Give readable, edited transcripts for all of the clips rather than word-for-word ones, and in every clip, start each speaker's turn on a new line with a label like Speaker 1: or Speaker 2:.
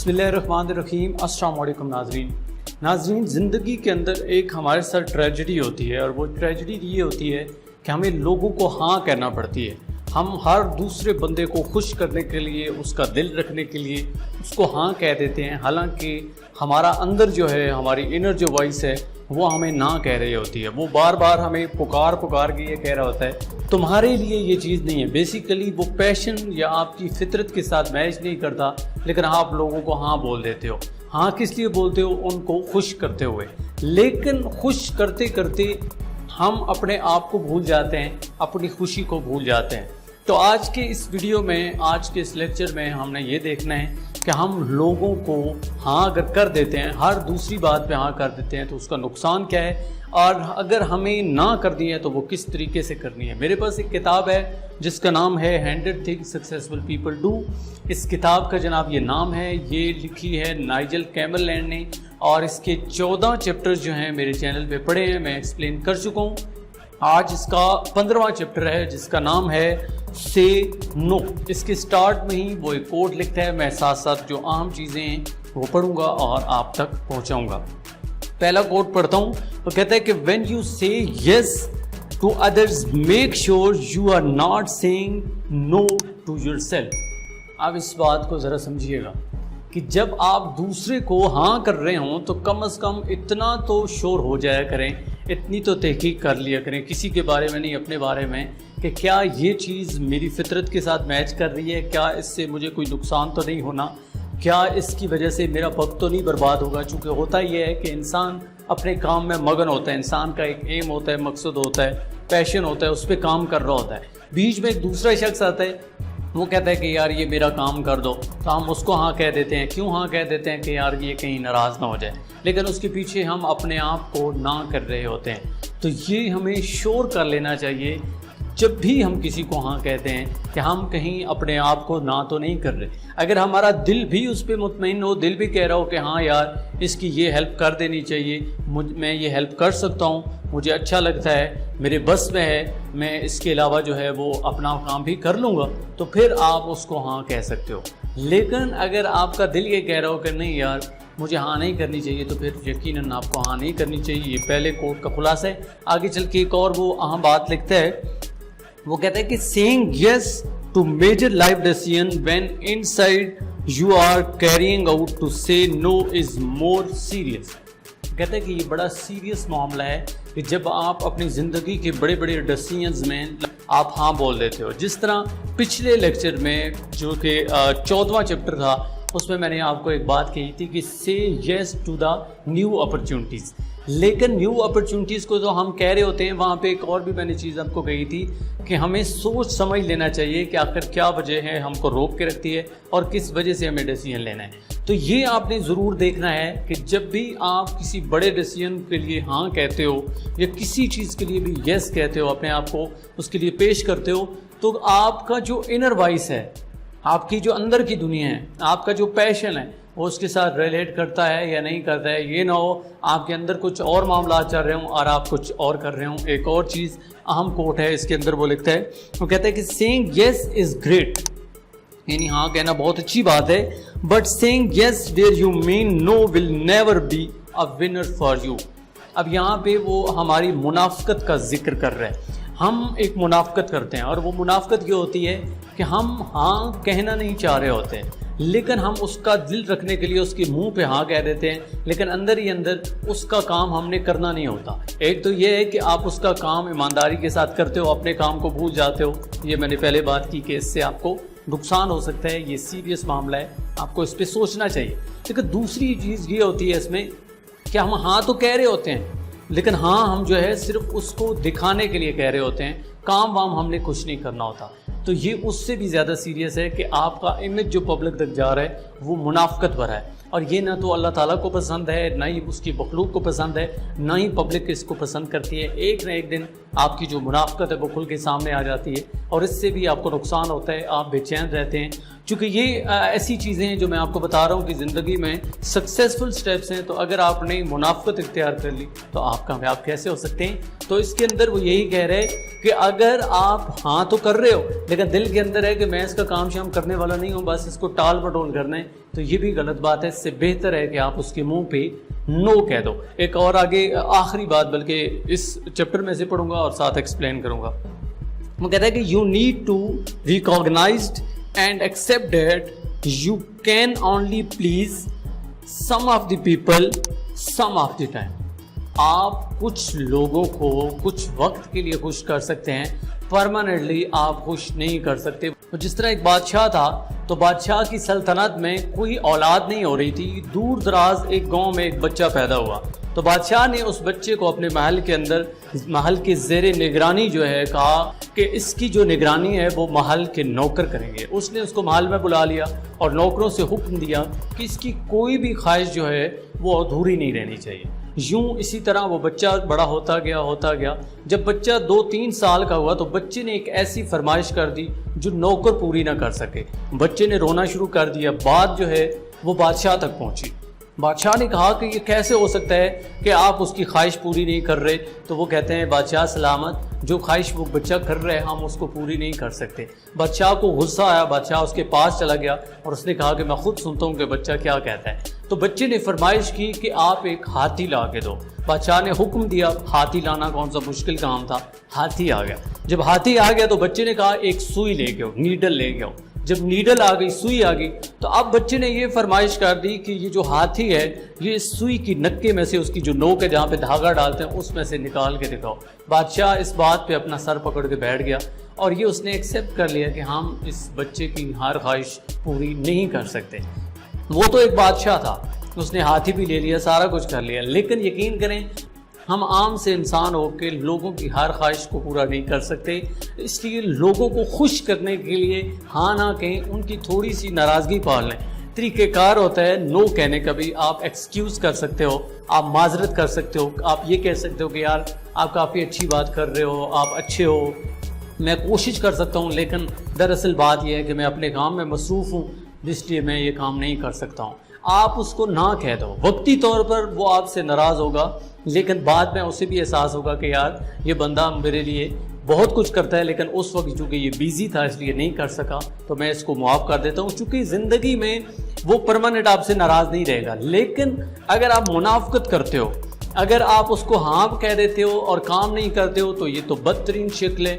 Speaker 1: बिस्मिल्लाहिर्रहमानिर्रहीम। अस्सलाम वालेकुम नाज़रीन, ज़िंदगी के अंदर एक हमारे साथ ट्रेजेडी होती है और वो ट्रेजेडी ये होती है कि हमें लोगों को हाँ कहना पड़ती है। हम हर दूसरे बंदे को खुश करने के लिए, उसका दिल रखने के लिए उसको हाँ कह देते हैं, हालांकि हमारा अंदर जो है, हमारी इनर जो वॉइस है वो हमें ना कह रही होती है। वो बार बार हमें पुकार के ये कह रहा होता है तुम्हारे लिए ये चीज़ नहीं है। बेसिकली वो पैशन या आपकी फितरत के साथ मैच नहीं करता, लेकिन आप लोगों को हाँ बोल देते हो। हाँ किस लिए बोलते हो? उनको खुश करते हुए। लेकिन खुश करते करते हम अपने आप को भूल जाते हैं, अपनी खुशी को भूल जाते हैं। तो आज के इस वीडियो में, आज के इस लेक्चर में हमने ये देखना है कि हम लोगों को हाँ अगर कर देते हैं, हर दूसरी बात पे हाँ कर देते हैं, तो उसका नुकसान क्या है, और अगर हमें ना कर दी है तो वो किस तरीके से करनी है। मेरे पास एक किताब है जिसका नाम है 100 थिंग्स सक्सेसफुल पीपल डू। इस किताब का जनाब ये नाम है, ये लिखी है नाइजल कैमरलैंड ने, और इसके 14 चैप्टर्स जो हैं मेरे चैनल पे पढ़े हैं, मैं एक्सप्लेन कर चुका हूँ। आज इसका 15वां चैप्टर है जिसका नाम है से नो। इसके स्टार्ट में ही वो एक कोड लिखता है, मैं साथ साथ जो अहम चीज़ें हैं वो पढ़ूंगा और आप तक पहुंचाऊंगा। पहला कोड पढ़ता हूं, तो कहता है कि when you say yes to others make sure you are not saying no to yourself. अब इस बात को ज़रा समझिएगा कि जब आप दूसरे को हाँ कर रहे हों तो कम से कम इतना तो श्योर हो जाया करें, इतनी तो तहकीक कर लिया करें, किसी के बारे में नहीं अपने बारे में, कि क्या ये चीज़ मेरी फितरत के साथ मैच कर रही है, क्या इससे मुझे कोई नुकसान तो नहीं होना, क्या इसकी वजह से मेरा वक्त तो नहीं बर्बाद होगा। चूँकि होता ये है कि इंसान अपने काम में मगन होता है, इंसान का एक एम होता है, मकसद होता है, पैशन होता है, उस पर काम कर रहा होता है। बीच में एक दूसरा शख्स आता है, वो कहता है कि यार ये मेरा काम कर दो, तो हम उसको हाँ कह देते हैं। क्यों हाँ कह देते हैं? कि यार ये कहीं नाराज़ ना हो जाए, लेकिन उसके पीछे हम अपने आप को ना कर रहे होते हैं। तो ये हमें श्योर कर लेना चाहिए जब भी हम किसी को हाँ कहते हैं कि हम कहीं अपने आप को ना तो नहीं कर रहे। अगर हमारा दिल भी उस पर मुतमईन हो, दिल भी कह रहा हो कि हाँ यार इसकी ये हेल्प कर देनी चाहिए, मैं ये हेल्प कर सकता हूँ, मुझे अच्छा लगता है, मेरे बस में है, मैं इसके अलावा जो है वो अपना काम भी कर लूँगा, तो फिर आप उसको हाँ कह सकते हो। लेकिन अगर आपका दिल ये कह रहा हो कि नहीं यार मुझे हाँ नहीं करनी चाहिए, तो फिर यकीनन आपको हाँ नहीं करनी चाहिए। ये पहले कोड का खुलासा है। आगे चल के एक और वो अहम बात लिखता है, वो कहता है कि saying yes to major life decision when inside you are carrying out to say no is more serious. कहता है कि ये बड़ा सीरियस मामला है कि जब आप अपनी ज़िंदगी के बड़े बड़े डिसीजंस में आप हाँ बोल देते हो। जिस तरह पिछले लेक्चर में जो कि 14वां चैप्टर था, उसमें मैंने आपको एक बात कही थी कि say yes to the new opportunities. लेकिन न्यू अपॉर्चुनिटीज़ को तो हम कह रहे होते हैं, वहाँ पे एक और भी मैंने चीज़ आपको कही थी कि हमें सोच समझ लेना चाहिए कि आखिर क्या वजह है हमको रोक के रखती है और किस वजह से हमें डिसीजन लेना है। तो ये आपने ज़रूर देखना है कि जब भी आप किसी बड़े डिसीजन के लिए हाँ कहते हो या किसी चीज़ के लिए भी यस कहते हो, अपने आप को उसके लिए पेश करते हो, तो आपका जो इनर वॉइस है, आपकी जो अंदर की दुनिया है, आपका जो पैशन है, वो उसके साथ रिलेट करता है या नहीं करता है। ये ना हो आपके अंदर कुछ और मामला चल रहे हों और आप कुछ और कर रहे हों। एक और चीज़ अहम कोट है इसके अंदर, वो लिखता है, वो कहता है कि सेइंग यस इज़ ग्रेट, यानी हाँ कहना बहुत अच्छी बात है, but saying yes where you mean no will never be a winner for you. अब यहाँ पे वो हमारी मुनाफकत का जिक्र कर रहे हैं। हम एक मुनाफकत करते हैं और वो मुनाफकत ये होती है कि हम हाँ कहना नहीं चाह रहे होते हैं, लेकिन हम उसका दिल रखने के लिए उसके मुंह पे हाँ कह देते हैं, लेकिन अंदर ही अंदर उसका काम हमने करना नहीं होता। एक तो ये है कि आप उसका काम ईमानदारी के साथ करते हो, अपने काम को भूल जाते हो। ये मैंने पहले बात की कि इससे आपको नुकसान हो सकता है, ये सीरियस मामला है, आपको इस पर सोचना चाहिए। लेकिन दूसरी चीज़ ये होती है इसमें कि हम हाँ तो कह रहे होते हैं, लेकिन हाँ हम जो है सिर्फ उसको दिखाने के लिए कह रहे होते हैं, काम वाम हमने कुछ नहीं करना होता। तो ये उससे भी ज़्यादा सीरियस है कि आपका इमेज जो पब्लिक तक जा रहा है वो मुनाफकत भरा है। اور یہ نہ تو اللہ تعالیٰ کو پسند ہے، نہ ہی اس کی مخلوق کو پسند ہے، نہ ہی پبلک اس کو پسند کرتی ہے۔ ایک نہ ایک دن آپ کی جو منافقت ہے وہ کھل کے سامنے آ جاتی ہے اور اس سے بھی آپ کو نقصان ہوتا ہے، آپ بے چین رہتے ہیں۔ چونکہ یہ ایسی چیزیں ہیں جو میں آپ کو بتا رہا ہوں کہ زندگی میں سکسیزفل سٹیپس ہیں، تو اگر آپ نے منافقت اختیار کر لی تو آپ کامیاب کیسے ہو سکتے ہیں؟ تو اس کے اندر وہ یہی کہہ رہے کہ اگر آپ ہاں تو کر رہے ہو لیکن دل کے اندر ہے کہ میں اس کا کام شام کرنے والا نہیں ہوں، بس اس کو ٹال مٹول کرنا ہے، تو یہ بھی غلط بات ہے۔ اس سے بہتر ہے کہ آپ اس کے منہ پہ نو کہہ دو۔ ایک اور آگے آخری بات بلکہ اس چیپٹر میں سے پڑھوں گا اور ساتھ ایکسپلین کروں گا۔ وہ کہتا ہے کہ you need to recognised and accept that you can only please some of the people some of the time. آپ کچھ لوگوں کو کچھ وقت کے لیے خوش کر سکتے ہیں، پرماننٹلی آپ خوش نہیں کر سکتے۔ جس طرح ایک بادشاہ تھا تو بادشاہ کی سلطنت میں کوئی اولاد نہیں ہو رہی تھی، دور دراز ایک گاؤں میں ایک بچہ پیدا ہوا، تو بادشاہ نے اس بچے کو اپنے محل کے اندر محل کے زیر نگرانی جو ہے کہا کہ اس کی جو نگرانی ہے وہ محل کے نوکر کریں گے۔ اس نے اس کو محل میں بلا لیا اور نوکروں سے حکم دیا کہ اس کی کوئی بھی خواہش جو ہے وہ ادھوری نہیں رہنی چاہیے۔ یوں اسی طرح وہ بچہ بڑا ہوتا گیا۔ جب بچہ 2-3 سال کا ہوا تو بچے نے ایک ایسی فرمائش کر دی جو نوکر پوری نہ کر سکے۔ بچے نے رونا شروع کر دیا، بات جو ہے وہ بادشاہ تک پہنچی۔ بادشاہ نے کہا کہ یہ کیسے ہو سکتا ہے کہ آپ اس کی خواہش پوری نہیں کر رہے؟ تو وہ کہتے ہیں بادشاہ سلامت، جو خواہش وہ بچہ کر رہے ہیں ہم اس کو پوری نہیں کر سکتے۔ بادشاہ کو غصہ آیا، بادشاہ اس کے پاس چلا گیا اور اس نے کہا کہ میں خود سنتا ہوں کہ بچہ کیا کہتا ہے۔ تو بچے نے فرمائش کی کہ آپ ایک ہاتھی لا کے دو۔ بادشاہ نے حکم دیا، ہاتھی لانا کون سا مشکل کام تھا، ہاتھی آ گیا۔ جب ہاتھی آ گیا تو بچے نے کہا ایک سوئی لے کے آؤ، نیڈل لے کے آؤ۔ جب نیڈل آ گئی، سوئی آ گئی، تو اب بچے نے یہ فرمائش کر دی کہ یہ جو ہاتھی ہے یہ سوئی کی نکے میں سے اس کی جو نوک ہے جہاں پہ دھاگا ڈالتے ہیں اس میں سے نکال کے دکھاؤ۔ بادشاہ اس بات پہ اپنا سر پکڑ کے بیٹھ گیا اور یہ اس نے ایکسیپٹ کر لیا کہ ہم اس بچے کی ہر خواہش پوری نہیں کر سکتے۔ وہ تو ایک بادشاہ تھا، اس نے ہاتھی بھی لے لیا، سارا کچھ کر لیا، لیکن یقین کریں ہم عام سے انسان ہو کے لوگوں کی ہر خواہش کو پورا نہیں کر سکتے۔ اس لیے لوگوں کو خوش کرنے کے لیے ہاں نہ کہیں، ان کی تھوڑی سی ناراضگی پال لیں۔ طریقہ کار ہوتا ہے نو کہنے کا بھی۔ آپ ایکسکیوز کر سکتے ہو، آپ معذرت کر سکتے ہو، آپ یہ کہہ سکتے ہو کہ یار آپ کافی اچھی بات کر رہے ہو، آپ اچھے ہو، میں کوشش کر سکتا ہوں، لیکن دراصل بات یہ ہے کہ میں اپنے کام میں مصروف ہوں، اس لیے میں یہ کام نہیں کر سکتا ہوں۔ آپ اس کو نہ کہہ دو، وقتی طور پر وہ آپ سے ناراض ہوگا لیکن بعد میں اسے بھی احساس ہوگا کہ یار یہ بندہ میرے لیے بہت کچھ کرتا ہے لیکن اس وقت چونکہ یہ بیزی تھا اس لیے نہیں کر سکا، تو میں اس کو معاف کر دیتا ہوں۔ چونکہ زندگی میں وہ پرماننٹ آپ سے ناراض نہیں رہے گا، لیکن اگر آپ منافقت کرتے ہو، اگر آپ اس کو ہاں کہہ دیتے ہو اور کام نہیں کرتے ہو تو یہ تو بدترین شکل ہے۔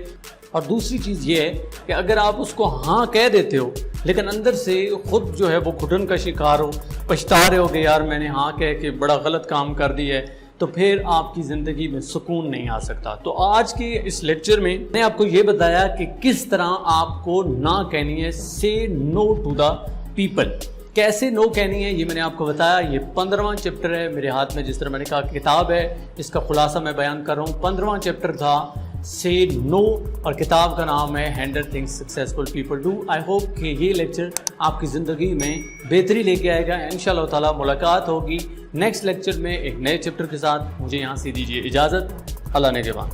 Speaker 1: اور دوسری چیز یہ ہے کہ اگر آپ اس کو ہاں کہہ دیتے ہو لیکن اندر سے خود جو ہے وہ گھٹن کا شکار ہو، پچھتا رہے ہو کہ یار میں نے ہاں کہہ کے بڑا غلط کام کر دی ہے، تو پھر آپ کی زندگی میں سکون نہیں آ سکتا۔ تو آج کے اس لیکچر میں نے آپ کو یہ بتایا کہ کس طرح آپ کو نہ کہنی ہے، سے نو ٹو دا پیپل۔ کیسے نو کہنی ہے یہ میں نے آپ کو بتایا۔ یہ 15واں چیپٹر ہے میرے ہاتھ میں، جس طرح میں نے کہا کتاب ہے، اس کا خلاصہ میں بیان کر رہا ہوں۔ 15واں چیپٹر تھا سے نو اور کتاب کا نام ہے handle things successful people do. I hope کہ یہ لیکچر آپ کی زندگی میں بہتری لے کے آئے گا۔ انشاءاللہ تعالیٰ ملاقات ہوگی نیکسٹ لیکچر میں ایک نئے چیپٹر کے ساتھ۔ مجھے یہاں سے دیجیے اجازت، اللہ نگہبان۔